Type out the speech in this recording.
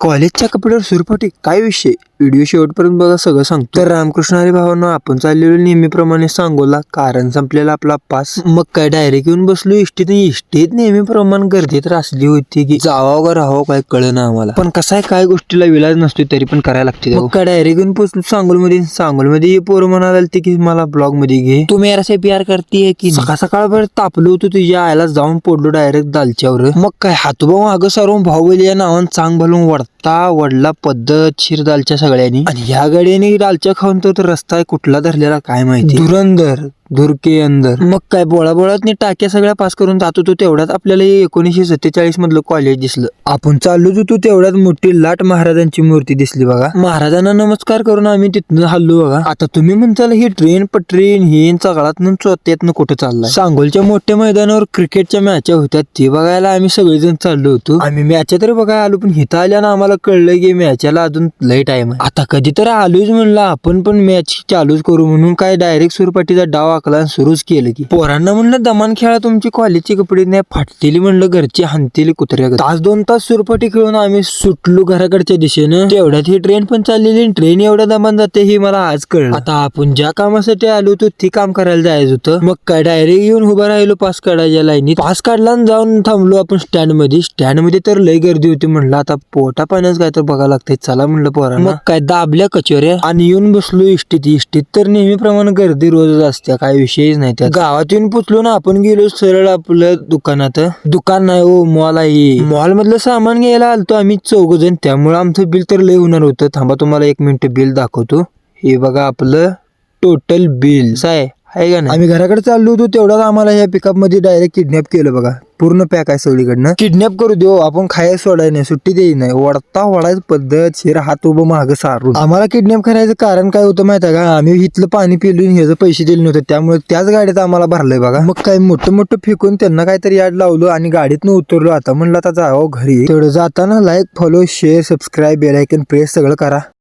कॉलेजच्या कपड्यावर सुरफाटी काय विषय? व्हिडिओ शेवटपर्यंत बघा, सगळं सांगतो. तर रामकृष्ण हरी भावांनो, आपण चाललेलो नेहमीप्रमाणे सांगोला, कारण संपलेला आपला पास. मग काय डायरेक्ट येऊन बसलो इष्टीत नेहमीप्रमाणे गर्दी तर असली होती की जावावं का राहावं काय कळना आम्हाला. पण कसं आहे, काय गोष्टीला विलाज नसतो तरी पण करायला लागते. मग काय डायरेक्ट येऊन पोहोचलो सांगोलमध्ये पोरं म्हणाला की मला ब्लॉग मध्ये घे, तू मेरा से प्यार करती की. सकाळ तापलो होतो तुझ्या आयला, जाऊन पडलो डायरेक्ट दालच्यावर. मग काय हातूभाऊ मागं सारून भाऊबली या नावानं चांग भलून वडला पद्धतशीर दालच्या सगळ्यांनी. आणि ह्या गाडीने दालच्या खाऊन तर रस्ता कुठला धरलेला काय माहिती, धुरंधर धुरके अंदर. मग काय बोळात टाक्या सगळ्या पास करून जात होतो, तेवढ्यात आपल्याला 1947 मधलं कॉलेज दिसलं. आपण चाललोच होतो तेवढ्यात मोठी लाट महाराजांची मूर्ती दिसली बघा. महाराजांना नमस्कार करून आम्ही तिथनं हल्लो बघा. आता तुम्ही म्हणताल ही ट्रेन ही चगळातनं चोत्यातनं कुठं चाललाय? सांगोलच्या मोठ्या मैदानावर क्रिकेटच्या मॅच होत्या, ते बघायला आम्ही सगळेजण चाललो होतो. आम्ही मॅच तरी बघायला आलो, पण हिथं आल्यानं आम्हाला कळलं की मॅचला अजून लय टाइम आहे. आता कधी तर आलोच म्हणलं आपण पण मॅच चालूच करू म्हणून काय डायरेक्ट सुरपाटीचा डाव आखला सुरूच केलं की. पोरांना म्हणलं दमान खेळा, तुमची कॉलेजची कपडे नाही फाटलेली म्हणलं, घरची हानतेली कुत्र्या. तास 2 तास सुरपाटी खेळून आम्ही सुटलो घराकडच्या दिशेनं. तेवढ्यात ही ट्रेन पण चाललेली, ट्रेन एवढ्या दमान जाते हे मला आज कळलं. आता आपण ज्या कामासाठी आलो होतो ते काम करायला जायचं होतं. मग काय डायरेक्ट येऊन उभा राहिलो पास काढायच्या लाईनीत. पास काढला आणि जाऊन थांबलो आपण स्टँडमध्ये तर लय गर्दी होती. म्हणलं आता पोटा पाण्याच काय तर बघायला लागतंय, चला म्हणलं पोरांना. मग काय दाबल्या कचोऱ्या आणि येऊन बसलो इष्टीत तर नेहमीप्रमाणे गर्दी रोजच असते, काय विषयच नाही. त्या गावात येऊन पोचलो ना आपण, गेलो सरळ आपलं दुकान नाही हो, मॉल आहे. मॉल मधलं सामान घ्यायला आलतो आम्ही 4 जण, त्यामुळे आमचं बिल तर लय होणार होतं. थांबा तुम्हाला 1 मिनिट बिल दाखवतो. हे बघा आपलं टोटल बिल आहे का नाही. आम्ही घराकडे चाललो होतो तेवढ्यात आम्हाला या पिकअप मध्ये डायरेक्ट किडनॅप केलं बघा. पूर्ण पॅक आहे सगळीकडनं. किडनॅप करू देऊ आपण, खायला सोडाय नाही, सुट्टी देई नाही. वडायचं पद्धत शिर हात उभं मागं सारून. आम्हाला किडनॅप करायचं कारण काय होतं माहिती आहे का, आम्ही इथलं पाणी पिलून ह्याचं पैसे दिले नव्हते, त्यामुळे त्याच गाडीत आम्हाला भरलंय बघा. मग काय मोठं फेकून त्यांना काहीतरी याड लावलो आणि गाडीतनं उतरलो. आता म्हणलं आता जावं घरी. तेवढं जाताना like follow share subscribe bell icon press सगळं करा.